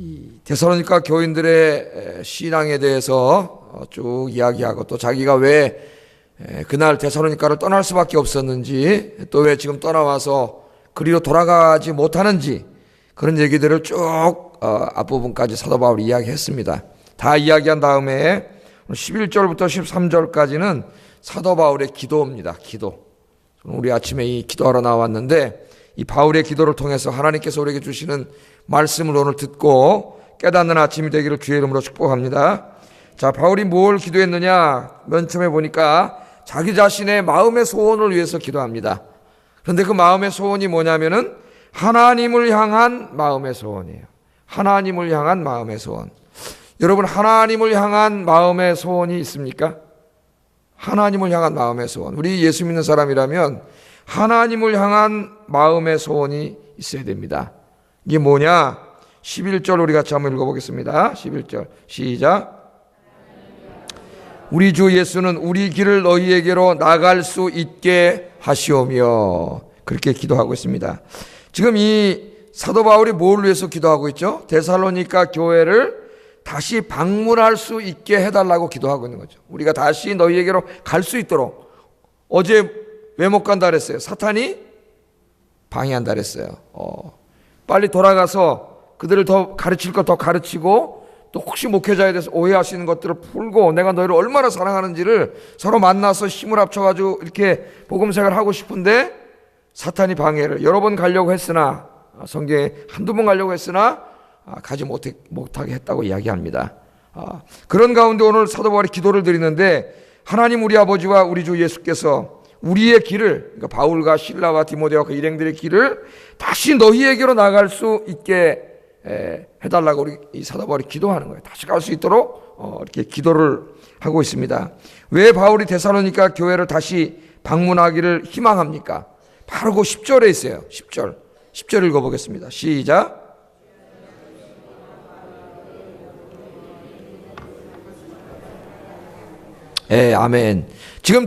이 데살로니가 교인들의 신앙에 대해서 쭉 이야기하고 또 자기가 왜 그날 데살로니가를 떠날 수밖에 없었는지 또 왜 지금 떠나와서 그리로 돌아가지 못하는지 그런 얘기들을 쭉 앞부분까지 사도 바울이 이야기했습니다. 다 이야기한 다음에 11절부터 13절까지는 사도 바울의 기도입니다. 기도. 우리 아침에 이 기도하러 나왔는데 이 바울의 기도를 통해서 하나님께서 우리에게 주시는 말씀을 오늘 듣고 깨닫는 아침이 되기를 주의 이름으로 축복합니다. 자, 바울이 뭘 기도했느냐? 맨 처음에 보니까 자기 자신의 마음의 소원을 위해서 기도합니다. 그런데 그 마음의 소원이 뭐냐면은 하나님을 향한 마음의 소원이에요. 하나님을 향한 마음의 소원. 여러분, 하나님을 향한 마음의 소원이 있습니까? 하나님을 향한 마음의 소원. 우리 예수 믿는 사람이라면 하나님을 향한 마음의 소원이 있어야 됩니다. 이게 뭐냐? 11절 우리 같이 한번 읽어보겠습니다. 11절 시작. 우리 주 예수는 우리 길을 너희에게로 나갈 수 있게 하시오며. 그렇게 기도하고 있습니다. 지금 이 사도 바울이 뭘 위해서 기도하고 있죠? 데살로니가 교회를 다시 방문할 수 있게 해달라고 기도하고 있는 거죠. 우리가 다시 너희에게로 갈 수 있도록. 어제 왜 못 간다 그랬어요? 사탄이 방해한다 그랬어요. 빨리 돌아가서 그들을 더 가르칠 것 더 가르치고 또 혹시 목회자에 대해서 오해하시는 것들을 풀고 내가 너희를 얼마나 사랑하는지를 서로 만나서 힘을 합쳐가지고 이렇게 복음생활을 하고 싶은데 사탄이 방해를 여러 번 가려고 했으나 성경에 한두 번 가려고 했으나 가지 못하게 했다고 이야기합니다. 그런 가운데 오늘 사도 바울이 기도를 드리는데 하나님 우리 아버지와 우리 주 예수께서 우리의 길을 그러니까 바울과 실라와 디모데와 그 일행들의 길을 다시 너희에게로 나갈 수 있게 해달라고 우리 이 사도 바울이 기도하는 거예요. 다시 갈 수 있도록 이렇게 기도를 하고 있습니다. 왜 바울이 데살로니가 교회를 다시 방문하기를 희망합니까? 바로 그 10절에 있어요. 10절 읽어보겠습니다. 시작. 아멘. 지금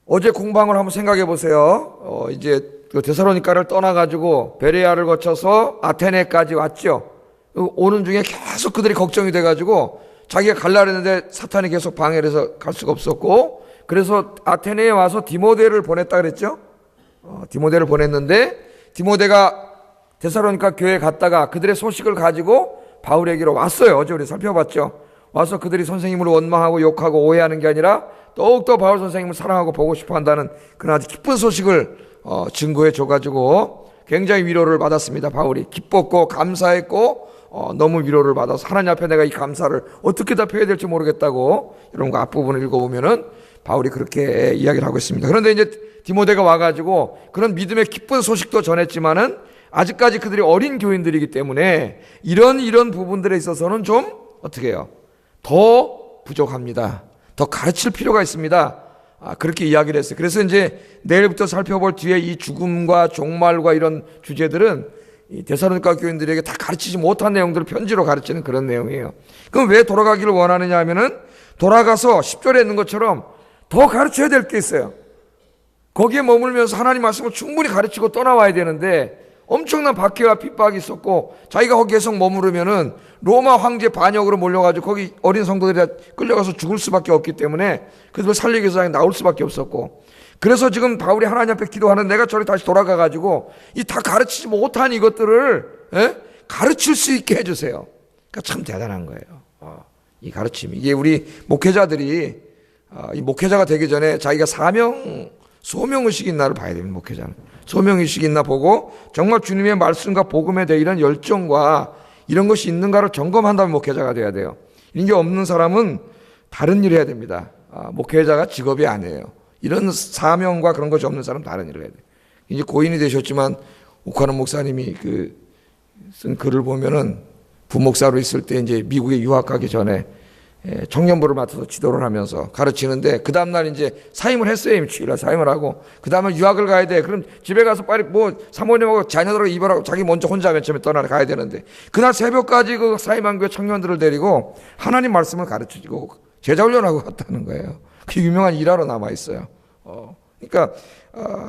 어제 공방을 한번 생각해 보세요. 이제 그 데살로니가를 떠나가지고 베레아를 거쳐서 아테네까지 왔죠. 오는 중에 계속 그들이 걱정이 돼가지고 자기가 갈라 그랬는데 사탄이 계속 방해를 해서 갈 수가 없었고 그래서 아테네에 와서 디모데를 보냈다 그랬죠. 디모데를 보냈는데 디모데가 데살로니가 교회에 갔다가 그들의 소식을 가지고 바울에게로 왔어요. 어제 우리 살펴봤죠. 와서 그들이 선생님을 원망하고 욕하고 오해하는 게 아니라 더욱더 바울 선생님을 사랑하고 보고 싶어 한다는 그런 아주 기쁜 소식을 증거해 줘가지고 굉장히 위로를 받았습니다. 바울이 기뻤고 감사했고 너무 위로를 받아서 하나님 앞에 내가 이 감사를 어떻게 답해야 될지 모르겠다고 이런 거 앞부분을 읽어보면은 바울이 그렇게 이야기를 하고 있습니다. 그런데 이제 디모데가 와가지고 그런 믿음의 기쁜 소식도 전했지만은 아직까지 그들이 어린 교인들이기 때문에 이런 부분들에 있어서는 좀 어떻게 해요? 더 부족합니다. 더 가르칠 필요가 있습니다. 그렇게 이야기를 했어요. 그래서 이제 내일부터 살펴볼 뒤에 이 죽음과 종말과 이런 주제들은 이 데살로니가 교인들에게 다 가르치지 못한 내용들을 편지로 가르치는 그런 내용이에요. 그럼 왜 돌아가기를 원하느냐 하면은 돌아가서 10절에 있는 것처럼 더 가르쳐야 될 게 있어요. 거기에 머물면서 하나님 말씀을 충분히 가르치고 떠나와야 되는데 엄청난 박해와 핍박이 있었고 자기가 거기 계속 머무르면은 로마 황제 반역으로 몰려가지고 거기 어린 성도들이 끌려가서 죽을 수밖에 없기 때문에 그들을 살리기 위해서 나올 수밖에 없었고 그래서 지금 바울이 하나님 앞에 기도하는 내가 저리 다시 돌아가가지고 이 다 가르치지 못한 이것들을 가르칠 수 있게 해주세요. 그러니까 참 대단한 거예요. 이 가르침 이게 우리 목회자들이 이 목회자가 되기 전에 자기가 소명의식이 있나를 봐야 됩니다. 목회자는 소명의식이 있나 보고 정말 주님의 말씀과 복음에 대해 이런 열정과 이런 것이 있는가를 점검한다면 목회자가 돼야 돼요. 이런 게 없는 사람은 다른 일을 해야 됩니다. 목회자가 직업이 아니에요. 이런 사명과 그런 것이 없는 사람은 다른 일을 해야 돼요. 이제 고인이 되셨지만 옥하는 목사님이 쓴 글을 보면은 부목사로 있을 때 이제 미국에 유학 가기 전에 청년부를 맡아서 지도를 하면서 가르치는데 그 다음날 이제 사임을 했어요. 주일날 사임을 하고 그 다음에 유학을 가야 돼. 그럼 집에 가서 빨리 사모님하고 자녀들하고 이별하고 자기 먼저 혼자 맨 처음에 떠나가야 되는데 그날 새벽까지 그 사임한 교회 청년들을 데리고 하나님 말씀을 가르치고 제자 훈련하고 갔다는 거예요. 그 유명한 일화로 남아 있어요. 그러니까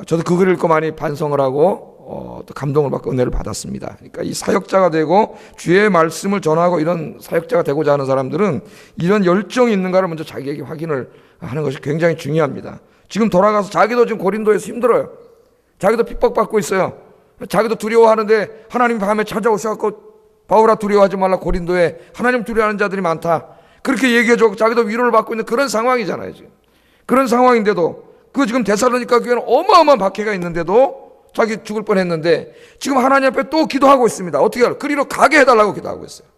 저도 그 글을 읽고 많이 반성을 하고 또 감동을 받고 은혜를 받았습니다. 그러니까 이 사역자가 되고 주의 말씀을 전하고 이런 사역자가 되고자 하는 사람들은 이런 열정이 있는가를 먼저 자기에게 확인을 하는 것이 굉장히 중요합니다. 지금 돌아가서 자기도 지금 고린도에서 힘들어요. 자기도 핍박받고 있어요. 자기도 두려워하는데 하나님이 밤에 찾아오셔서 바울아 두려워하지 말라, 고린도에 하나님 두려워하는 자들이 많다, 그렇게 얘기해줘. 자기도 위로를 받고 있는 그런 상황이잖아요. 지금 그런 상황인데도 그 지금 데살로니가 교회는 어마어마한 박해가 있는데도 자기 죽을 뻔했는데 지금 하나님 앞에 또 기도하고 있습니다. 어떻게 할까요? 그리로 가게 해달라고 기도하고 있어요.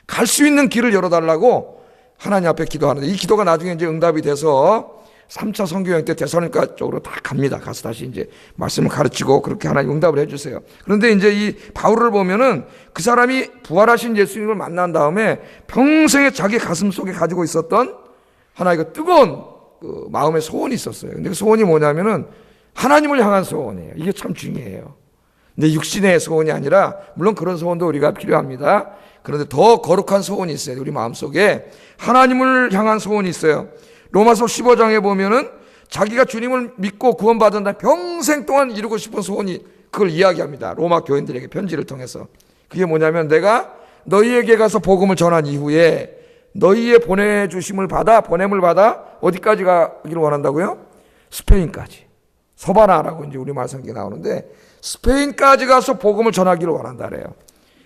갈 수 있는 길을 열어달라고 하나님 앞에 기도하는데, 이 기도가 나중에 이제 응답이 돼서 3차 선교여행 때 데살로니가 쪽으로 다 갑니다. 가서 다시 이제 말씀을 가르치고 그렇게 하나님 응답을 해주세요. 그런데 이제 이 바울을 보면은 그 사람이 부활하신 예수님을 만난 다음에 평생에 자기 가슴 속에 가지고 있었던 하나의 그 뜨거운 그 마음의 소원이 있었어요. 근데 그 소원이 뭐냐면은 하나님을 향한 소원이에요. 이게 참 중요해요. 근데 육신의 소원이 아니라, 물론 그런 소원도 우리가 필요합니다. 그런데 더 거룩한 소원이 있어요. 우리 마음속에 하나님을 향한 소원이 있어요. 로마서 15장에 보면은 자기가 주님을 믿고 구원받은 다음 평생 동안 이루고 싶은 소원이, 그걸 이야기합니다. 로마 교인들에게 편지를 통해서. 그게 뭐냐면, 내가 너희에게 가서 복음을 전한 이후에 너희의 보내주심을 받아, 보냄을 받아 어디까지 가기를 원한다고요? 스페인까지. 서바나라고 이제 우리말 성경에 나오는데, 스페인까지 가서 복음을 전하기를 원한다래요.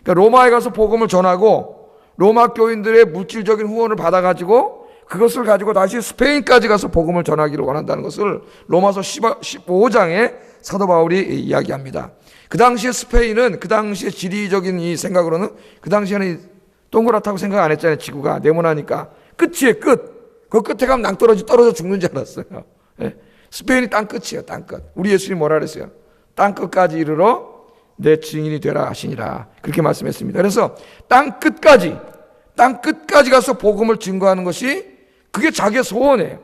그러니까 로마에 가서 복음을 전하고 로마 교인들의 물질적인 후원을 받아가지고 그것을 가지고 다시 스페인까지 가서 복음을 전하기를 원한다는 것을 로마서 15장에 사도 바울이 이야기합니다. 그 당시에 스페인은, 그 당시에 지리적인 이 생각으로는, 그 당시에는 동그랗다고 생각 안 했잖아요. 지구가 네모나니까. 끝이에요, 끝. 그 끝에 가면 낭떠러지 떨어져 죽는 줄 알았어요. 예? 스페인이 땅 끝이에요, 땅 끝. 우리 예수님 뭐라 그랬어요? 땅 끝까지 이르러 내 증인이 되라 하시니라, 그렇게 말씀했습니다. 그래서 땅 끝까지 가서 복음을 증거하는 것이, 그게 자기의 소원이에요.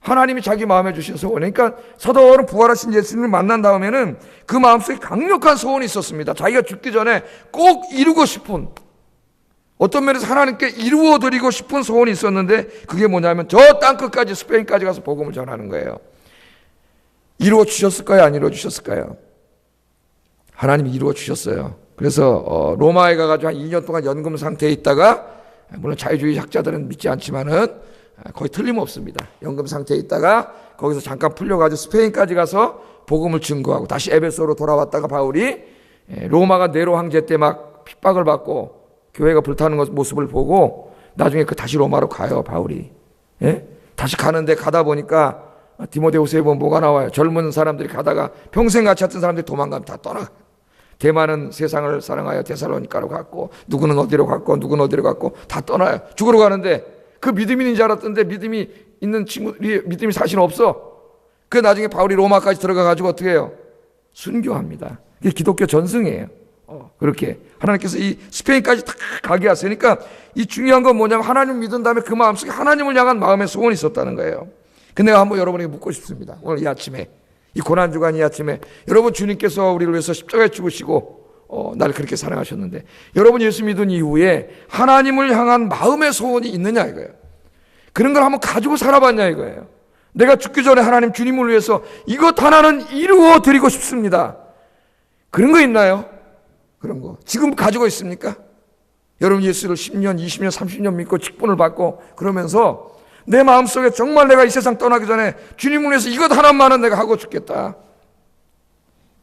하나님이 자기 마음에 주신 소원이에요. 그러니까 사도 바울은 부활하신 예수님을 만난 다음에는 그 마음속에 강력한 소원이 있었습니다. 자기가 죽기 전에 꼭 이루고 싶은, 어떤 면에서 하나님께 이루어드리고 싶은 소원이 있었는데, 그게 뭐냐면 저 땅끝까지, 스페인까지 가서 복음을 전하는 거예요. 이루어 주셨을까요? 안 이루어 주셨을까요? 하나님이 이루어 주셨어요. 그래서 로마에 가가지고 한 2년 동안 연금 상태에 있다가, 물론 자유주의 학자들은 믿지 않지만은 거의 틀림없습니다. 연금 상태에 있다가 거기서 잠깐 풀려가지고 스페인까지 가서 복음을 증거하고 다시 에베소로 돌아왔다가, 바울이 로마가 네로 황제 때 막 핍박을 받고 교회가 불타는 모습을 보고 나중에 다시 로마로 가요, 바울이. 예? 다시 가는데, 가다 보니까 디모데후서에 보면 뭐가 나와요? 젊은 사람들이 가다가 평생 같이 했던 사람들이 도망가면 다 떠나가요. 대만은 세상을 사랑하여 데살로니가로 갔고, 누구는 어디로 갔고, 누구는 어디로 갔고, 다 떠나요. 죽으러 가는데, 그 믿음이 있는 줄 알았던데 믿음이 있는 친구들이 믿음이 사실 없어. 그 나중에 바울이 로마까지 들어가가지고 어떻게 해요? 순교합니다. 이게 기독교 전승이에요. 그렇게 하나님께서 이 스페인까지 다 가게 하시니까, 이 중요한 건 뭐냐면, 하나님 믿은 다음에 그 마음속에 하나님을 향한 마음의 소원이 있었다는 거예요. 근데 내가 한번 여러분에게 묻고 싶습니다. 오늘 이 아침에, 이 고난주간 이 아침에, 여러분 주님께서 우리를 위해서 십자가에 죽으시고 나를 그렇게 사랑하셨는데, 여러분 예수 믿은 이후에 하나님을 향한 마음의 소원이 있느냐 이거예요. 그런 걸 한번 가지고 살아봤냐 이거예요. 내가 죽기 전에 하나님 주님을 위해서 이것 하나는 이루어 드리고 싶습니다. 그런 거 있나요? 그런 거 지금 가지고 있습니까? 여러분 예수를 10년, 20년, 30년 믿고 직분을 받고 그러면서 내 마음속에 정말 내가 이 세상 떠나기 전에 주님을 위해서 이것 하나만은 내가 하고 죽겠다,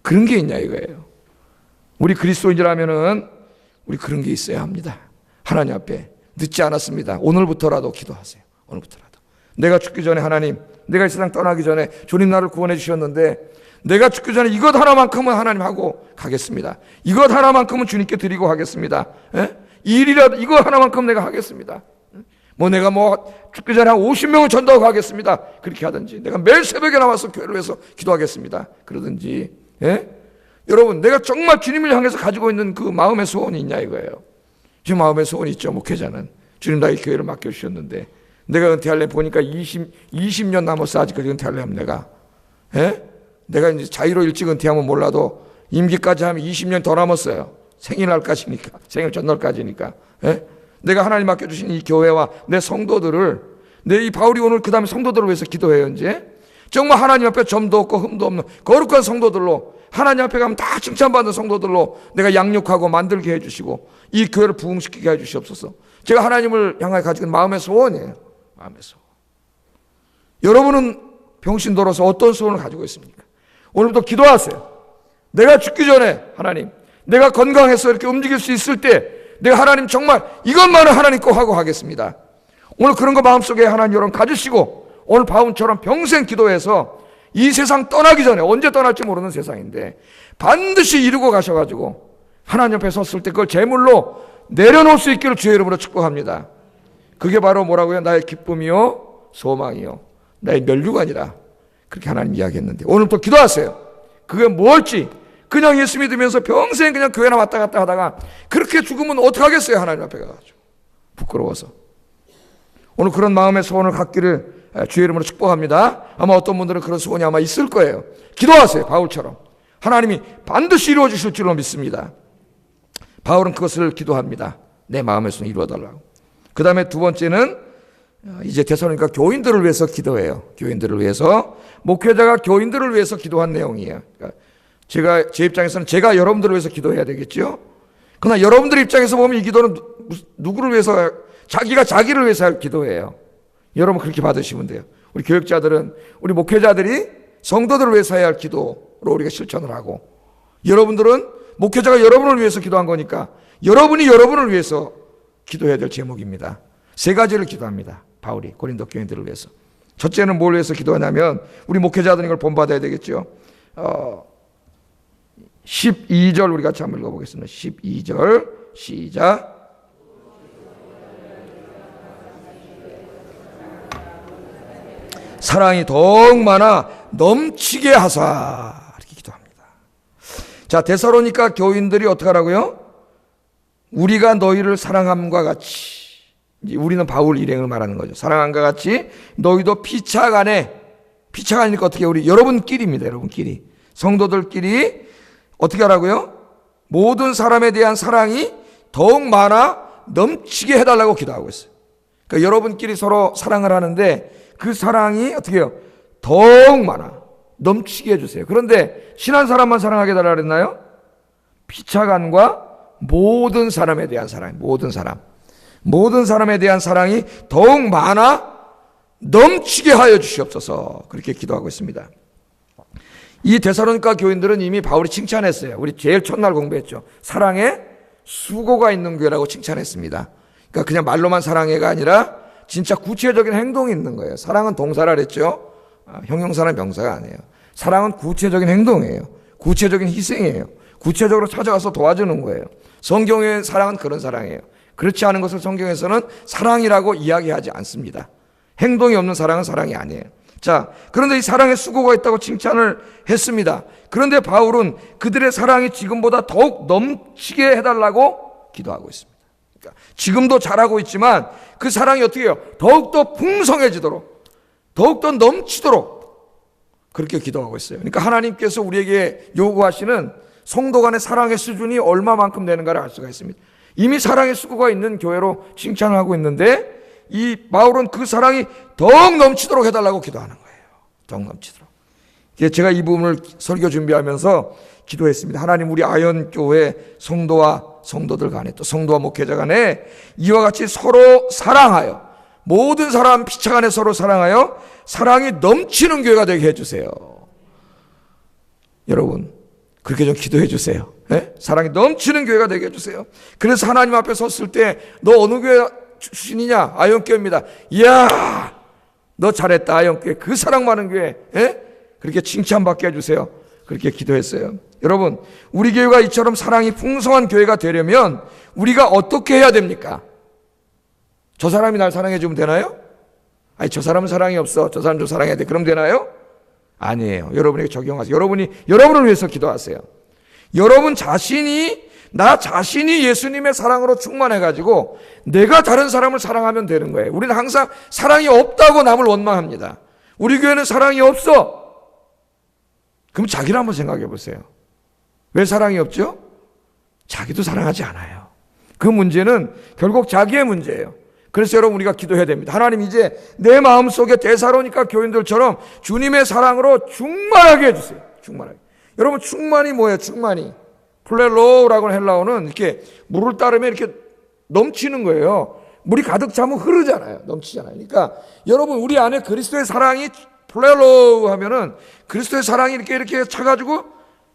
그런 게 있냐 이거예요. 우리 그리스도인이라면은 우리 그런 게 있어야 합니다. 하나님 앞에 늦지 않았습니다. 오늘부터라도 기도하세요. 오늘부터라도 내가 죽기 전에, 하나님, 내가 이 세상 떠나기 전에 주님 나를 구원해 주셨는데 내가 죽기 전에 이것 하나만큼은 하나님 하고 가겠습니다. 이것 하나만큼은 주님께 드리고 하겠습니다. 예? 이 일이라도 이거 하나만큼 내가 하겠습니다. 내가 죽기 전에 한 50명을 전도하고 가겠습니다. 그렇게 하든지, 내가 매일 새벽에 나와서 교회를 위해서 기도하겠습니다. 그러든지, 예? 여러분, 내가 정말 주님을 향해서 가지고 있는 그 마음의 소원이 있냐 이거예요. 제 마음의 소원이 있죠. 목회자는 주님 나의 교회를 맡겨주셨는데 내가 은퇴할래 보니까 20년 남았어. 아직까지 은퇴할래 내가. 예? 내가 이제 자유로 일찍 은퇴하면 몰라도 임기까지 하면 20년 더 남았어요. 생일날까지니까, 생일 전날까지니까. 예? 내가 하나님 맡겨주신 이 교회와 내 성도들을, 내 이 바울이 오늘 그 다음에 성도들을 위해서 기도해요. 이제 정말 하나님 앞에 점도 없고 흠도 없는 거룩한 성도들로 하나님 앞에 가면 다 칭찬받는 성도들로 내가 양육하고 만들게 해주시고 이 교회를 부흥시키게 해주시옵소서. 제가 하나님을 향하여 가지고 있는 마음의 소원이에요. 마음의 소원. 여러분은 병신도로서 어떤 소원을 가지고 있습니까? 오늘부터 기도하세요. 내가 죽기 전에 하나님, 내가 건강해서 이렇게 움직일 수 있을 때 내가 하나님 정말 이것만은 하나님 꼭 하고 가겠습니다. 오늘 그런 거 마음속에 하나님 여러분 가지시고 오늘 바울처럼 평생 기도해서 이 세상 떠나기 전에, 언제 떠날지 모르는 세상인데 반드시 이루고 가셔가지고 하나님 옆에 섰을 때 그걸 제물로 내려놓을 수 있기를 주의 이름으로 축복합니다. 그게 바로 뭐라고요? 나의 기쁨이요 소망이요 나의 면류관이라 그렇게 하나님 이야기했는데 오늘부터 기도하세요. 그게 뭘지. 그냥 예수 믿으면서 평생 그냥 교회나 왔다 갔다 하다가 그렇게 죽으면 어떡하겠어요? 하나님 앞에 가가지고 부끄러워서. 오늘 그런 마음의 소원을 갖기를 주의 이름으로 축복합니다. 아마 어떤 분들은 그런 소원이 아마 있을 거예요. 기도하세요. 바울처럼 하나님이 반드시 이루어 주실 줄로 믿습니다. 바울은 그것을 기도합니다. 내 마음의 소원 이루어달라고. 그 다음에 두 번째는 이제 데살로니가 교인들을 위해서 기도해요. 교인들을 위해서. 목회자가 교인들을 위해서 기도한 내용이에요. 그러니까 제 입장에서는 제가 여러분들을 위해서 기도해야 되겠죠. 그러나 여러분들 입장에서 보면 이 기도는 누구를 위해서, 자기가 자기를 위해서 기도해요. 여러분 그렇게 받으시면 돼요. 우리 교육자들은, 우리 목회자들이 성도들을 위해서 해야 할 기도로 우리가 실천을 하고, 여러분들은 목회자가 여러분을 위해서 기도한 거니까 여러분이 여러분을 위해서 기도해야 될 제목입니다. 세 가지를 기도합니다. 바울이 고린도 교인들을 위해서. 첫째는 뭘 위해서 기도하냐면 우리 목회자들은 이걸 본받아야 되겠죠. 12절 우리 같이 한번 읽어보겠습니다. 12절 시작. 사랑이 더욱 많아 넘치게 하사. 이렇게 기도합니다. 자, 데살로니가 교인들이 어떻게 하라고요? 우리가 너희를 사랑함과 같이, 이제 우리는 바울 일행을 말하는 거죠. 사랑함과 같이 너희도 피차간에, 피차간이니까 어떻게 우리 여러분끼리입니다. 여러분끼리, 성도들끼리 어떻게 하라고요? 모든 사람에 대한 사랑이 더욱 많아 넘치게 해달라고 기도하고 있어요. 그러니까 여러분끼리 서로 사랑을 하는데 그 사랑이 어떻게 해요? 더욱 많아 넘치게 해주세요. 그런데 친한 사람만 사랑하게 해달라고 그랬나요? 피차간과 모든 사람에 대한 사랑, 모든 사람에 대한 사랑이 더욱 많아 넘치게 하여 주시옵소서. 그렇게 기도하고 있습니다. 이 데살로니가 교인들은 이미 바울이 칭찬했어요. 우리 제일 첫날 공부했죠. 사랑에 수고가 있는 교회라고 칭찬했습니다. 그러니까 그냥 말로만 사랑해가 아니라 진짜 구체적인 행동이 있는 거예요. 사랑은 동사라 그랬죠. 형용사나 명사가 아니에요. 사랑은 구체적인 행동이에요. 구체적인 희생이에요. 구체적으로 찾아가서 도와주는 거예요. 성경의 사랑은 그런 사랑이에요. 그렇지 않은 것을 성경에서는 사랑이라고 이야기하지 않습니다. 행동이 없는 사랑은 사랑이 아니에요. 자, 그런데 이 사랑에 수고가 있다고 칭찬을 했습니다. 그런데 바울은 그들의 사랑이 지금보다 더욱 넘치게 해달라고 기도하고 있습니다. 그러니까 지금도 잘하고 있지만 그 사랑이 어떻게 해요? 더욱더 풍성해지도록, 더욱더 넘치도록 그렇게 기도하고 있어요. 그러니까 하나님께서 우리에게 요구하시는 성도 간의 사랑의 수준이 얼마만큼 되는가를 알 수가 있습니다. 이미 사랑의 수고가 있는 교회로 칭찬을 하고 있는데 이 바울은 그 사랑이 더욱 넘치도록 해달라고 기도하는 거예요. 더욱 넘치도록. 제가 이 부분을 설교 준비하면서 기도했습니다. 하나님, 우리 아현교회 성도와 성도들 간에, 또 성도와 목회자 간에 이와 같이 서로 사랑하여, 모든 사람 피차간에 서로 사랑하여 사랑이 넘치는 교회가 되게 해주세요. 여러분 그렇게 좀 기도해 주세요. 네? 사랑이 넘치는 교회가 되게 해주세요. 그래서 하나님 앞에 섰을 때 너 어느 교회 출신이냐? 아현교회입니다. 이야, 너 잘했다. 아현교회, 그 사랑 많은 교회. 예? 그렇게 칭찬받게 해주세요. 그렇게 기도했어요. 여러분, 우리 교회가 이처럼 사랑이 풍성한 교회가 되려면 우리가 어떻게 해야 됩니까? 저 사람이 날 사랑해 주면 되나요? 아니, 저 사람은 사랑이 없어. 저 사람 좀 사랑해야 돼. 그럼 되나요? 아니에요. 여러분에게 적용하세요. 여러분을 위해서 기도하세요. 여러분 자신이, 나 자신이 예수님의 사랑으로 충만해가지고 내가 다른 사람을 사랑하면 되는 거예요. 우리는 항상 사랑이 없다고 남을 원망합니다. 우리 교회는 사랑이 없어. 그럼 자기를 한번 생각해 보세요. 왜 사랑이 없죠? 자기도 사랑하지 않아요. 그 문제는 결국 자기의 문제예요. 그래서 여러분 우리가 기도해야 됩니다. 하나님, 이제 내 마음속에 데살로니가 교인들처럼 주님의 사랑으로 충만하게 해주세요. 충만하게. 여러분 충만이 뭐예요? 충만이. 플레로라고 헬라어는 이렇게 물을 따르면 이렇게 넘치는 거예요. 물이 가득 차면 흐르잖아요. 넘치잖아요. 그러니까 여러분 우리 안에 그리스도의 사랑이 플레로 하면은 그리스도의 사랑이 이렇게 차가지고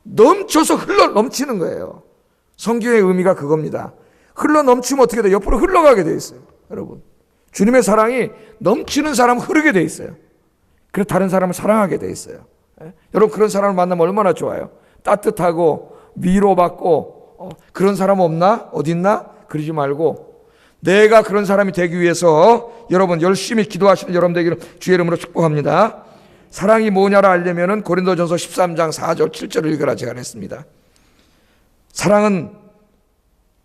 넘쳐서 흘러 넘치는 거예요. 성경의 의미가 그겁니다. 흘러 넘치면 어떻게 돼요? 옆으로 흘러가게 돼 있어요. 여러분 주님의 사랑이 넘치는 사람은 흐르게 돼 있어요. 그래서 다른 사람을 사랑하게 돼 있어요. 여러분 그런 사람을 만나면 얼마나 좋아요. 따뜻하고 위로받고 그런 사람 없나? 어딨나? 그러지 말고 내가 그런 사람이 되기 위해서 여러분 열심히 기도하시는 여러분 되기를 주의 이름으로 축복합니다. 사랑이 뭐냐를 알려면 고린도전서 13장 4절 7절을 읽으라 제가 했습니다. 사랑은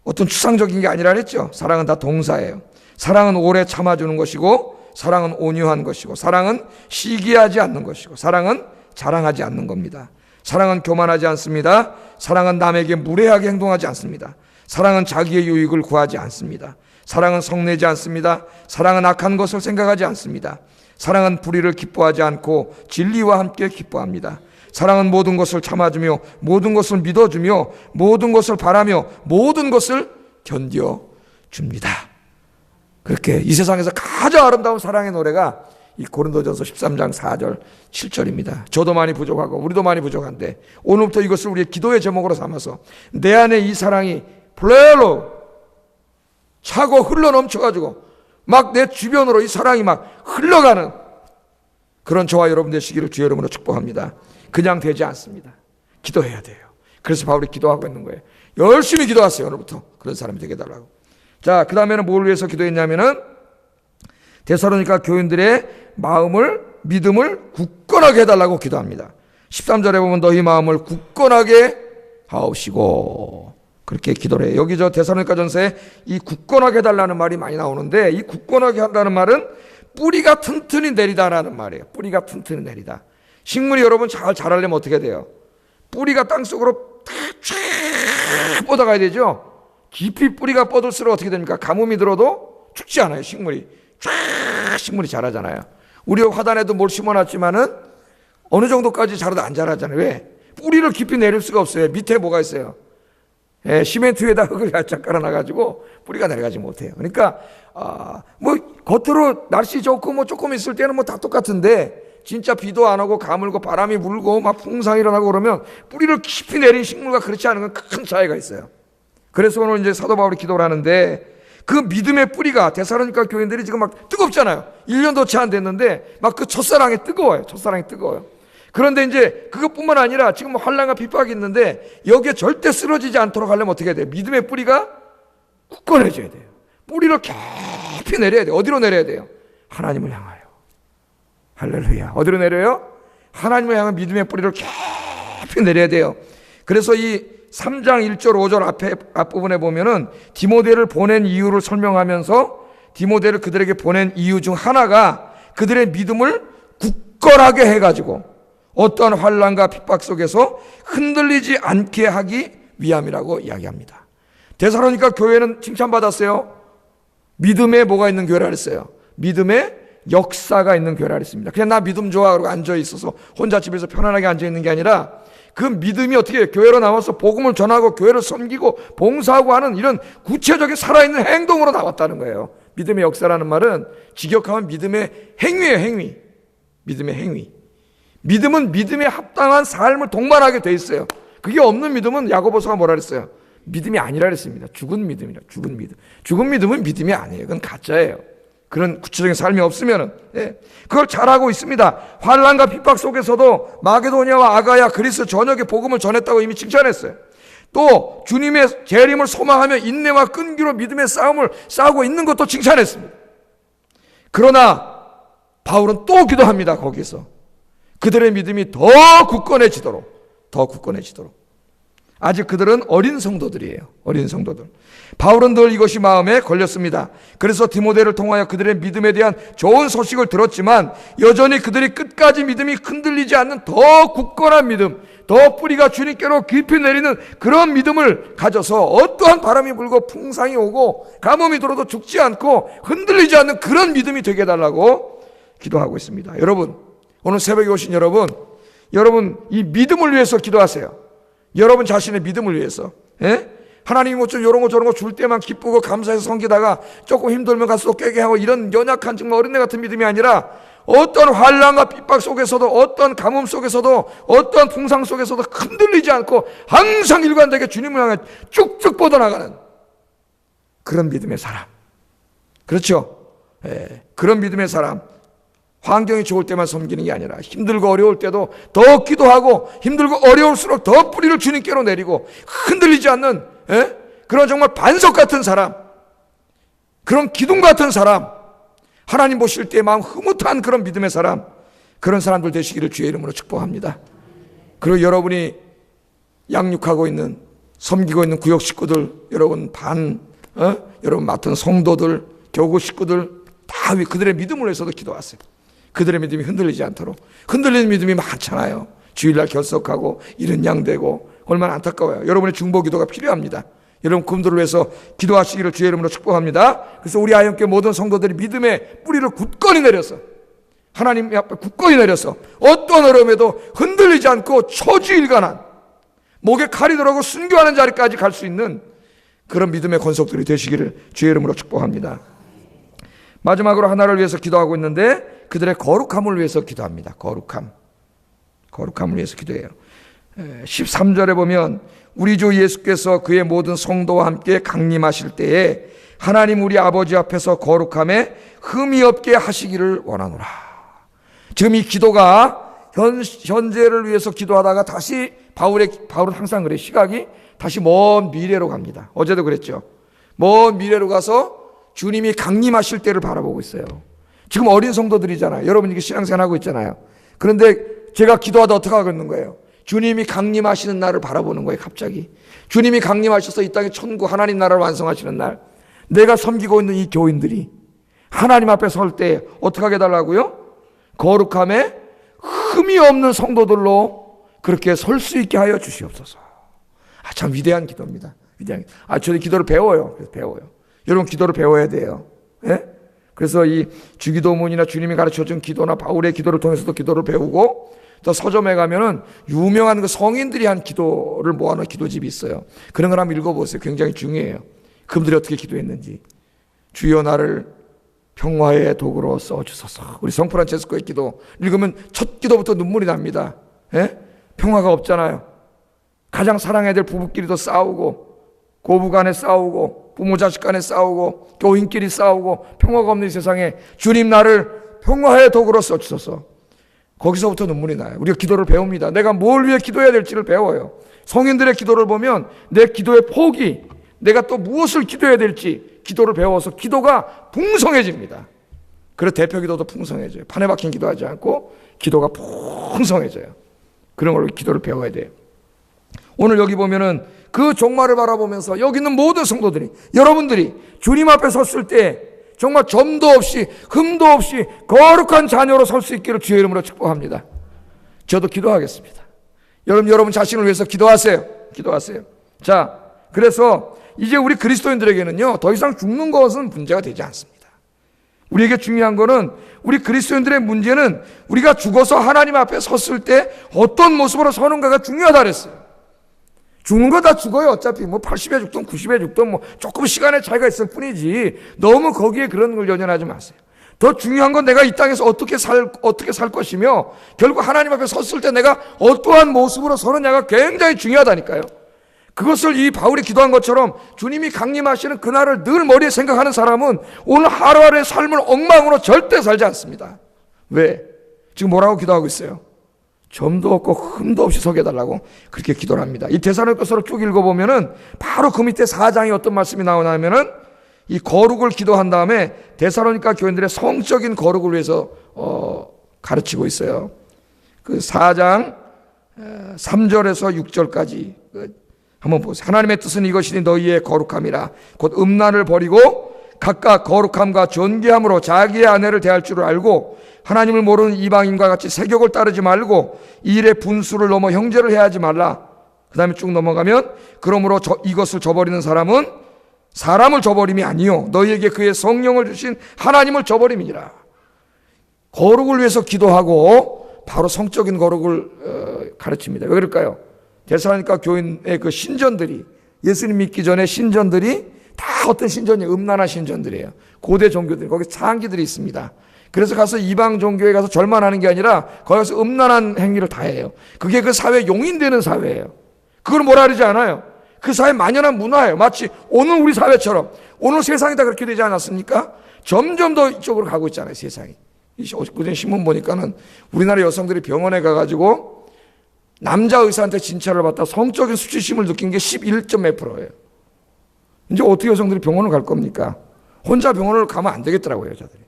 어떤 추상적인 게 아니라 했죠. 사랑은 다 동사예요. 사랑은 오래 참아주는 것이고 사랑은 온유한 것이고 사랑은 시기하지 않는 것이고 사랑은 자랑하지 않는 겁니다. 사랑은 교만하지 않습니다. 사랑은 남에게 무례하게 행동하지 않습니다. 사랑은 자기의 유익을 구하지 않습니다. 사랑은 성내지 않습니다. 사랑은 악한 것을 생각하지 않습니다. 사랑은 불의를 기뻐하지 않고 진리와 함께 기뻐합니다. 사랑은 모든 것을 참아주며 모든 것을 믿어주며 모든 것을 바라며 모든 것을 견뎌줍니다. 그렇게 이 세상에서 가장 아름다운 사랑의 노래가 이 고린도전서 13장 4절 7절입니다. 저도 많이 부족하고 우리도 많이 부족한데 오늘부터 이것을 우리의 기도의 제목으로 삼아서 내 안에 이 사랑이 플레로 차고 흘러 넘쳐가지고 막 내 주변으로 이 사랑이 막 흘러가는 그런 저와 여러분 되시기를 주의 이름으로 축복합니다. 그냥 되지 않습니다. 기도해야 돼요. 그래서 바울이 기도하고 있는 거예요. 열심히 기도하세요. 오늘부터 그런 사람이 되게 해달라고. 자, 그 다음에는 뭘 위해서 기도했냐면은 데살로니가 교인들의 마음을 믿음을 굳건하게 해달라고 기도합니다. 13절에 보면 너희 마음을 굳건하게 하옵시고 그렇게 기도를 해요. 여기 저 데살로니가 전서에 이 굳건하게 해달라는 말이 많이 나오는데 이 굳건하게 한다는 말은 뿌리가 튼튼히 내리다라는 말이에요. 뿌리가 튼튼히 내리다. 식물이 여러분 잘 자라려면 어떻게 돼요? 뿌리가 땅속으로 쫙 뻗어가야 되죠. 깊이 뿌리가 뻗을수록 어떻게 됩니까? 가뭄이 들어도 죽지 않아요. 식물이 쫙 식물이 자라잖아요. 우리 화단에도 뭘 심어놨지만은 어느 정도까지 자라도 안 자라잖아요. 왜? 뿌리를 깊이 내릴 수가 없어요. 밑에 뭐가 있어요? 시멘트 위에다 흙을 살짝 깔아놔가지고 뿌리가 내려가지 못해요. 그러니까 뭐 겉으로 날씨 좋고 뭐 조금 있을 때는 뭐 다 똑같은데 진짜 비도 안 오고 가물고 바람이 불고 막 풍랑이 일어나고 그러면 뿌리를 깊이 내린 식물과 그렇지 않은 건 큰 차이가 있어요. 그래서 오늘 이제 사도 바울이 기도를 하는데 그 믿음의 뿌리가 데살로니가 교인들이 지금 막 뜨겁잖아요. 1년도 채 안 됐는데 막 그 첫사랑이 뜨거워요. 첫사랑이 뜨거워요. 그런데 이제 그것뿐만 아니라 지금 환난과 핍박이 있는데 여기에 절대 쓰러지지 않도록 하려면 어떻게 해야 돼요? 믿음의 뿌리가 굳건해져야 돼요. 뿌리를 깊이 내려야 돼요. 어디로 내려야 돼요? 하나님을 향하여. 할렐루야. 어디로 내려요? 하나님을 향한 믿음의 뿌리를 깊이 내려야 돼요. 그래서 이 3장 1절 5절 앞부분에 보면은 디모데를 보낸 이유를 설명하면서 디모데를 그들에게 보낸 이유 중 하나가 그들의 믿음을 굳건하게 해가지고 어떠한 환난과 핍박 속에서 흔들리지 않게 하기 위함이라고 이야기합니다. 데살로니가 교회는 칭찬받았어요. 믿음에 뭐가 있는 교회라 그랬어요? 믿음에 역사가 있는 교회라 그랬습니다. 그냥 나 믿음 좋아 그러고 앉아있어서 혼자 집에서 편안하게 앉아있는 게 아니라 그 믿음이 어떻게 교회로 나와서 복음을 전하고 교회를 섬기고 봉사하고 하는 이런 구체적인 살아있는 행동으로 나왔다는 거예요. 믿음의 역사라는 말은 직역하면 믿음의 행위예요. 행위. 믿음의 행위. 믿음은 믿음에 합당한 삶을 동반하게 돼 있어요. 그게 없는 믿음은 야고보서가 뭐라 그랬어요? 믿음이 아니라 그랬습니다. 죽은 믿음이라. 죽은 믿음. 죽은 믿음은 믿음이 아니에요. 그건 가짜예요. 그런 구체적인 삶이 없으면은 그걸 잘하고 있습니다. 환난과 핍박 속에서도 마게도니아와 아가야 그리스 전역에 복음을 전했다고 이미 칭찬했어요. 또 주님의 재림을 소망하며 인내와 끈기로 믿음의 싸움을 싸우고 있는 것도 칭찬했습니다. 그러나 바울은 또 기도합니다. 거기서 그들의 믿음이 더 굳건해지도록 아직 그들은 어린 성도들이에요. 어린 성도들. 바울은 늘 이것이 마음에 걸렸습니다. 그래서 디모데를 통하여 그들의 믿음에 대한 좋은 소식을 들었지만 여전히 그들이 끝까지 믿음이 흔들리지 않는 더 굳건한 믿음, 더 뿌리가 주님께로 깊이 내리는 그런 믿음을 가져서 어떠한 바람이 불고 풍상이 오고 가뭄이 들어도 죽지 않고 흔들리지 않는 그런 믿음이 되게 해달라고 기도하고 있습니다. 여러분, 오늘 새벽에 오신 여러분, 여러분 이 믿음을 위해서 기도하세요. 여러분 자신의 믿음을 위해서. 하나님이 뭐 좀 이런 거 저런 거 줄 때만 기쁘고 감사해서 섬기다가 조금 힘들면 가서 또 깨게 하고 이런 연약한 정말 어린애 같은 믿음이 아니라 어떤 환난과 핍박 속에서도 어떤 가뭄 속에서도 어떤 풍상 속에서도 흔들리지 않고 항상 일관되게 주님을 향해 쭉쭉 뻗어나가는 그런 믿음의 사람. 그렇죠? 그런 믿음의 사람. 환경이 좋을 때만 섬기는 게 아니라 힘들고 어려울 때도 더 기도하고 힘들고 어려울수록 더 뿌리를 주님께로 내리고 흔들리지 않는 그런 정말 반석 같은 사람, 그런 기둥 같은 사람, 하나님 보실 때 마음 흐뭇한 그런 믿음의 사람, 그런 사람들 되시기를 주의 이름으로 축복합니다. 그리고 여러분이 양육하고 있는, 섬기고 있는 구역 식구들, 여러분 여러분 맡은 성도들, 교구 식구들 다 그들의 믿음을 위해서도 기도하세요. 그들의 믿음이 흔들리지 않도록. 흔들리는 믿음이 많잖아요. 주일날 결석하고 이런 양 되고 얼마나 안타까워요. 여러분의 중보 기도가 필요합니다. 여러분 그분들을 위해서 기도하시기를 주의 이름으로 축복합니다. 그래서 우리 아이언교회 모든 성도들이 믿음의 뿌리를 굳건히 내려서 하나님 앞에 굳건히 내려서 어떤 어려움에도 흔들리지 않고 초지일관한 목에 칼이 들어가고 순교하는 자리까지 갈 수 있는 그런 믿음의 권속들이 되시기를 주의 이름으로 축복합니다. 마지막으로 하나를 위해서 기도하고 있는데 그들의 거룩함을 위해서 기도합니다. 거룩함을 위해서 기도해요. 13절에 보면 우리 주 예수께서 그의 모든 성도와 함께 강림하실 때에 하나님 우리 아버지 앞에서 거룩함에 흠이 없게 하시기를 원하노라. 지금 이 기도가 현재를 위해서 기도하다가 다시 바울은 항상 그래. 시각이 다시 먼 미래로 갑니다. 어제도 그랬죠. 먼 미래로 가서 주님이 강림하실 때를 바라보고 있어요. 지금 어린 성도들이잖아요. 여러분 이게 신앙생활 하고 있잖아요. 그런데 제가 기도하다 어떻게 하고 있는 거예요? 주님이 강림하시는 날을 바라보는 거예요. 갑자기 주님이 강림하셔서 이 땅에 천국 하나님 나라를 완성하시는 날, 내가 섬기고 있는 이 교인들이 하나님 앞에 설 때 어떻게 하게 달라고요? 거룩함에 흠이 없는 성도들로 그렇게 설 수 있게 하여 주시옵소서. 참 위대한 기도입니다. 저도 기도를 배워요. 그래서 배워요. 여러분 기도를 배워야 돼요. 그래서 이 주기도문이나 주님이 가르쳐준 기도나 바울의 기도를 통해서도 기도를 배우고, 또 서점에 가면은 유명한 그 성인들이 한 기도를 모아놓은 기도집이 있어요. 그런 걸 한번 읽어보세요. 굉장히 중요해요. 그분들이 어떻게 기도했는지. 주여 나를 평화의 도구로 써주소서. 우리 성 프란체스코의 기도 읽으면 첫 기도부터 눈물이 납니다. 평화가 없잖아요. 가장 사랑해야 될 부부끼리도 싸우고, 고부간에 싸우고, 부모 자식 간에 싸우고, 교인끼리 싸우고, 평화가 없는 이 세상에 주님 나를 평화의 도구로 써주소서. 거기서부터 눈물이 나요. 우리가 기도를 배웁니다. 내가 뭘 위해 기도해야 될지를 배워요. 성인들의 기도를 보면 내 기도의 폭이, 내가 또 무엇을 기도해야 될지 기도를 배워서 기도가 풍성해집니다. 그래서 대표기도도 풍성해져요. 판에 박힌 기도하지 않고 기도가 풍성해져요. 그런 걸로 기도를 배워야 돼요. 오늘 여기 보면은 그 종말을 바라보면서 여기 있는 모든 성도들이, 여러분들이 주님 앞에 섰을 때 정말 점도 없이 흠도 없이 거룩한 자녀로 설 수 있기를 주의 이름으로 축복합니다. 저도 기도하겠습니다. 여러분 자신을 위해서 기도하세요. 자, 그래서 이제 우리 그리스도인들에게는요, 더 이상 죽는 것은 문제가 되지 않습니다. 우리에게 중요한 거는, 우리 그리스도인들의 문제는 우리가 죽어서 하나님 앞에 섰을 때 어떤 모습으로 서는가가 중요하다 그랬어요. 죽는 거 다 죽어요. 어차피 뭐 80에 죽든 90에 죽든 뭐 조금 시간의 차이가 있을 뿐이지, 너무 거기에 그런 걸 연연하지 마세요. 더 중요한 건 내가 이 땅에서 어떻게 살 것이며, 결국 하나님 앞에 섰을 때 내가 어떠한 모습으로 서느냐가 굉장히 중요하다니까요. 그것을 이 바울이 기도한 것처럼 주님이 강림하시는 그날을 늘 머리에 생각하는 사람은 오늘 하루하루의 삶을 엉망으로 절대 살지 않습니다. 왜? 지금 뭐라고 기도하고 있어요? 점도 없고 흠도 없이 서게 해달라고 그렇게 기도를 합니다. 이 데살로니가서를 쭉 읽어보면은 바로 그 밑에 4장에 어떤 말씀이 나오냐면은 이 거룩을 기도한 다음에 데살로니가 교인들의 성적인 거룩을 위해서 가르치고 있어요. 그 4장 3절에서 6절까지 한번 보세요. 하나님의 뜻은 이것이니 너희의 거룩함이라. 곧 음란을 버리고 각각 거룩함과 존귀함으로 자기의 아내를 대할 줄을 알고, 하나님을 모르는 이방인과 같이 세격을 따르지 말고 이 일의 분수를 넘어 형제를 해야 하지 말라. 그 다음에 쭉 넘어가면 그러므로 이것을 저버리는 사람은 사람을 저버림이 아니요 너희에게 그의 성령을 주신 하나님을 저버림이니라. 거룩을 위해서 기도하고 바로 성적인 거룩을 가르칩니다. 왜 그럴까요? 데살로니가 교인의 그 신전들이, 예수님 믿기 전에 신전들이 다 어떤 신전이에요? 음란한 신전들이에요. 고대 종교들, 거기 창기들이 있습니다. 그래서 가서 이방 종교에 가서 절만 하는 게 아니라 거기 가서 음란한 행위를 다 해요. 그게 그 사회에 용인되는 사회예요. 그걸 뭐라 그러지 않아요. 그 사회 만연한 문화예요. 마치 오늘 우리 사회처럼 오늘 세상이 다 그렇게 되지 않았습니까? 점점 더 이쪽으로 가고 있잖아요, 세상이. 그전 신문 보니까는 우리나라 여성들이 병원에 가가지고 남자 의사한테 진찰을 받다 성적인 수치심을 느낀 게 11몇 %예요. 이제 어떻게 여성들이 병원을 갈 겁니까? 혼자 병원을 가면 안 되겠더라고요, 여자들이.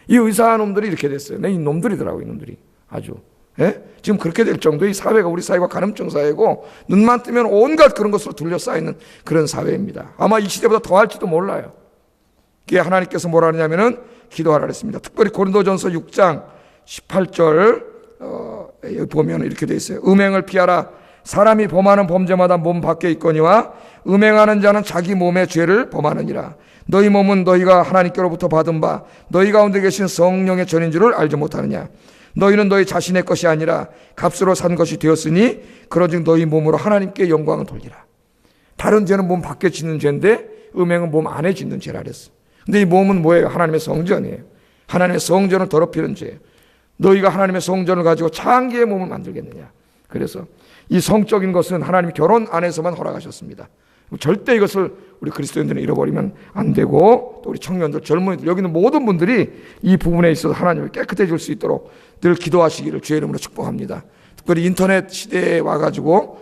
이 의사 놈들이 이렇게 됐어요. 이 놈들이더라고요, 이놈들이. 아주. 예? 지금 그렇게 될 정도의 이 사회가 우리 사회가 간음증 사회고 눈만 뜨면 온갖 그런 것으로 둘러싸이는 그런 사회입니다. 아마 이 시대보다 더 할지도 몰라요. 그게 하나님께서 뭐라 하냐면은 기도하라 그랬습니다. 특별히 고린도전서 6장 18절 여기 보면 이렇게 돼 있어요. 음행을 피하라. 사람이 범하는 범죄마다 몸 밖에 있거니와 음행하는 자는 자기 몸의 죄를 범하느니라. 너희 몸은 너희가 하나님께로부터 받은 바 너희 가운데 계신 성령의 전인 줄을 알지 못하느냐. 너희는 너희 자신의 것이 아니라 값으로 산 것이 되었으니 그런즉 너희 몸으로 하나님께 영광을 돌리라. 다른 죄는 몸 밖에 짓는 죄인데 음행은 몸 안에 짓는 죄라 그랬어. 근데 이 몸은 뭐예요? 하나님의 성전이에요. 하나님의 성전을 더럽히는 죄예요. 너희가 하나님의 성전을 가지고 창기의 몸을 만들겠느냐. 그래서 이 성적인 것은 하나님이 결혼 안에서만 허락하셨습니다. 절대 이것을 우리 그리스도인들은 잃어버리면 안 되고, 또 우리 청년들, 젊은이들, 여기 있는 모든 분들이 이 부분에 있어서 하나님을 깨끗해질 수 있도록 늘 기도하시기를 주의 이름으로 축복합니다. 특별히 인터넷 시대에 와가지고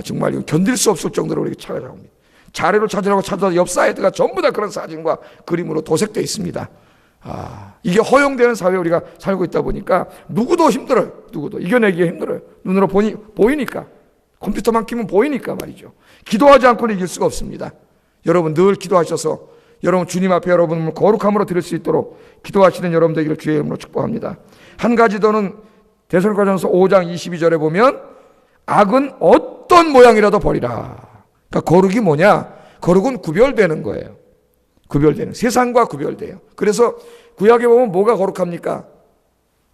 정말 견딜 수 없을 정도로 우리가 찾아옵니다. 자료를 찾으라고 찾아서 옆 사이트가 전부 다 그런 사진과 그림으로 도색되어 있습니다. 이게 허용되는 사회에 우리가 살고 있다 보니까 누구도 힘들어요. 누구도 이겨내기가 힘들어요. 눈으로 보이니까. 컴퓨터만 키면 보이니까 말이죠. 기도하지 않고는 이길 수가 없습니다. 여러분 늘 기도하셔서 여러분 주님 앞에 여러분을 거룩함으로 드릴 수 있도록 기도하시는 여러분 되기를 주의 이름으로 축복합니다. 한 가지 더는 데살로니가전서 5장 22절에 보면 악은 어떤 모양이라도 버리라. 그러니까 거룩이 뭐냐? 거룩은 구별되는 거예요. 구별되는, 세상과 구별돼요. 그래서 구약에 보면 뭐가 거룩합니까?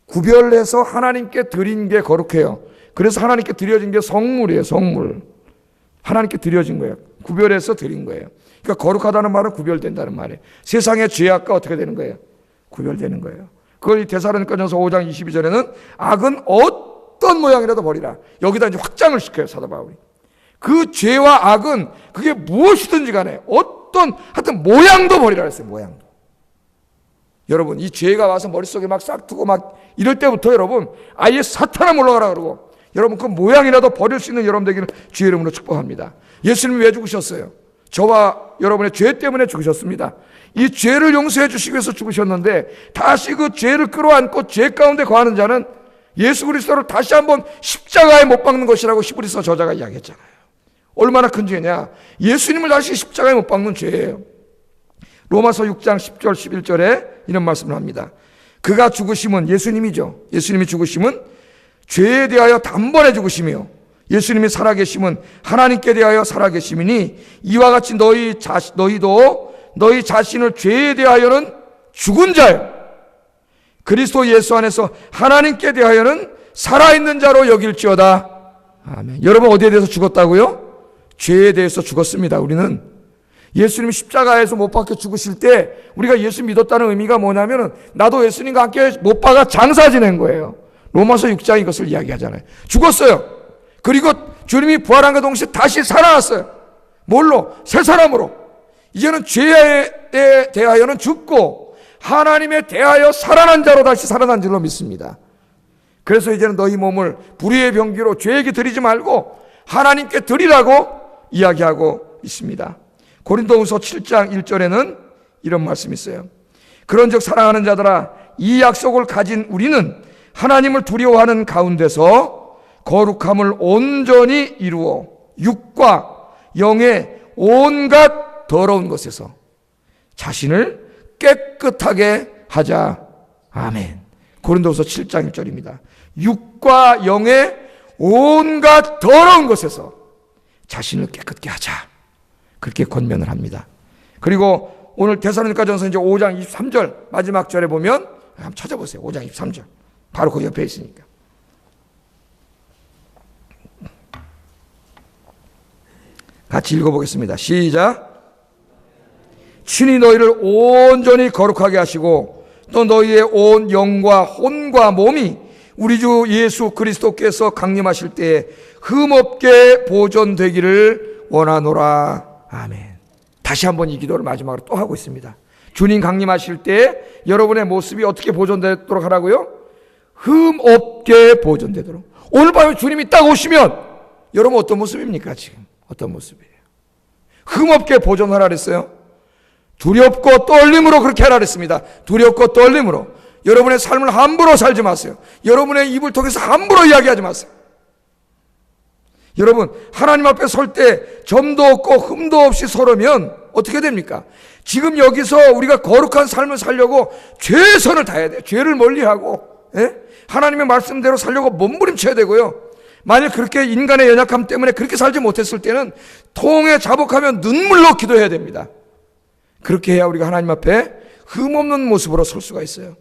구별해서 하나님께 드린 게 거룩해요. 그래서 하나님께 드려진 게 성물이에요. 성물. 하나님께 드려진 거예요. 구별해서 드린 거예요. 그러니까 거룩하다는 말은 구별된다는 말이에요. 세상의 죄악과 어떻게 되는 거예요? 구별되는 거예요. 그걸 데살로니가전서 5장 22절에는 악은 어떤 모양이라도 버리라. 여기다 이제 확장을 시켜요, 사도 바울이. 그 죄와 악은 그게 무엇이든지 간에 하여튼 모양도 버리라 했어요. 모양도. 여러분 이 죄가 와서 머릿속에 막 싹트고 막 이럴 때부터 여러분 아예 사탄아 올라가라 그러고 여러분 그 모양이라도 버릴 수 있는 여러분 되기를 주의 이름으로 축복합니다. 예수님이 왜 죽으셨어요? 저와 여러분의 죄 때문에 죽으셨습니다. 이 죄를 용서해 주시기 위해서 죽으셨는데 다시 그 죄를 끌어안고 죄 가운데 거하는 자는 예수 그리스도를 다시 한번 십자가에 못 박는 것이라고 히브리서 저자가 이야기했잖아요. 얼마나 큰 죄냐? 예수님을 다시 십자가에 못 박는 죄예요. 로마서 6장 10절 11절에 이런 말씀을 합니다. 그가 죽으심은 예수님이죠. 예수님이 죽으심은 죄에 대하여 단번에 죽으시며 예수님이 살아계심은 하나님께 대하여 살아계심이니 이와 같이 너희도 너희 자신을 죄에 대하여는 죽은 자요 그리스도 예수 안에서 하나님께 대하여는 살아있는 자로 여길지어다. 아멘. 여러분 어디에 대해서 죽었다고요? 죄에 대해서 죽었습니다. 우리는 예수님이 십자가에서 못 박혀 죽으실 때 우리가 예수 믿었다는 의미가 뭐냐면은 나도 예수님과 함께 못 박아 장사 지낸 거예요. 로마서 6장이 이것을 이야기하잖아요. 죽었어요. 그리고 주님이 부활한과 동시에 다시 살아났어요. 뭘로? 새 사람으로. 이제는 죄에 대하여는 죽고 하나님에 대하여 살아난 자로 다시 살아난 줄로 믿습니다. 그래서 이제는 너희 몸을 불의의 병기로 죄에게 드리지 말고 하나님께 드리라고 이야기하고 있습니다. 고린도후서 7장 1절에는 이런 말씀이 있어요. 그런즉 사랑하는 자들아 이 약속을 가진 우리는 하나님을 두려워하는 가운데서 거룩함을 온전히 이루어 육과 영의 온갖 더러운 것에서 자신을 깨끗하게 하자. 아멘. 고린도후서 7장 1절입니다. 육과 영의 온갖 더러운 것에서 자신을 깨끗게 하자. 그렇게 권면을 합니다. 그리고 오늘 데살로니가전서 이제 5장 23절 마지막 절에 보면 한번 찾아보세요. 5장 23절. 바로 그 옆에 있으니까. 같이 읽어보겠습니다. 시작. 친히 너희를 온전히 거룩하게 하시고 또 너희의 온 영과 혼과 몸이 우리 주 예수 그리스도께서 강림하실 때에 흠없게 보존되기를 원하노라. 아멘. 다시 한번 이 기도를 마지막으로 또 하고 있습니다. 주님 강림하실 때 여러분의 모습이 어떻게 보존되도록 하라고요? 흠없게 보존되도록. 오늘 밤에 주님이 딱 오시면 여러분 어떤 모습입니까? 지금 어떤 모습이에요? 흠없게 보존하라 그랬어요. 두렵고 떨림으로 그렇게 하라 그랬습니다. 두렵고 떨림으로. 여러분의 삶을 함부로 살지 마세요. 여러분의 입을 통해서 함부로 이야기하지 마세요. 여러분, 하나님 앞에 설 때 점도 없고 흠도 없이 서려면 어떻게 됩니까? 지금 여기서 우리가 거룩한 삶을 살려고 최선을 다해야 돼요. 죄를 멀리하고, 하나님의 말씀대로 살려고 몸부림쳐야 되고요. 만약 그렇게 인간의 연약함 때문에 그렇게 살지 못했을 때는 통에 자복하며 눈물로 기도해야 됩니다. 그렇게 해야 우리가 하나님 앞에 흠없는 모습으로 설 수가 있어요.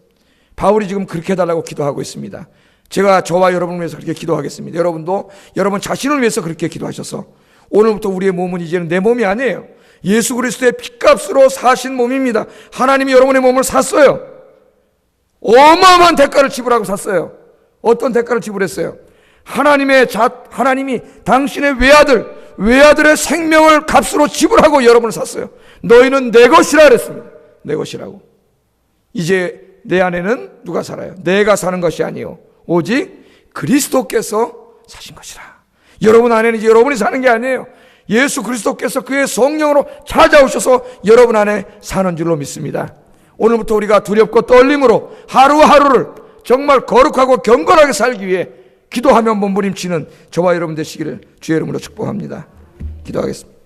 바울이 지금 그렇게 해달라고 기도하고 있습니다. 제가 저와 여러분을 위해서 그렇게 기도하겠습니다. 여러분도 여러분 자신을 위해서 그렇게 기도하셔서 오늘부터 우리의 몸은 이제는 내 몸이 아니에요. 예수 그리스도의 피값으로 사신 몸입니다. 하나님이 여러분의 몸을 샀어요. 어마어마한 대가를 지불하고 샀어요. 어떤 대가를 지불했어요? 하나님이 당신의 외아들의 생명을 값으로 지불하고 여러분을 샀어요. 너희는 내 것이라 그랬습니다. 내 것이라고. 이제 내 안에는 누가 살아요? 내가 사는 것이 아니요 오직 그리스도께서 사신 것이라. 여러분 안에는 이제 여러분이 사는 게 아니에요. 예수 그리스도께서 그의 성령으로 찾아오셔서 여러분 안에 사는 줄로 믿습니다. 오늘부터 우리가 두렵고 떨림으로 하루하루를 정말 거룩하고 경건하게 살기 위해 기도하며 몸부림치는 저와 여러분 되시기를 주의 이름으로 축복합니다. 기도하겠습니다.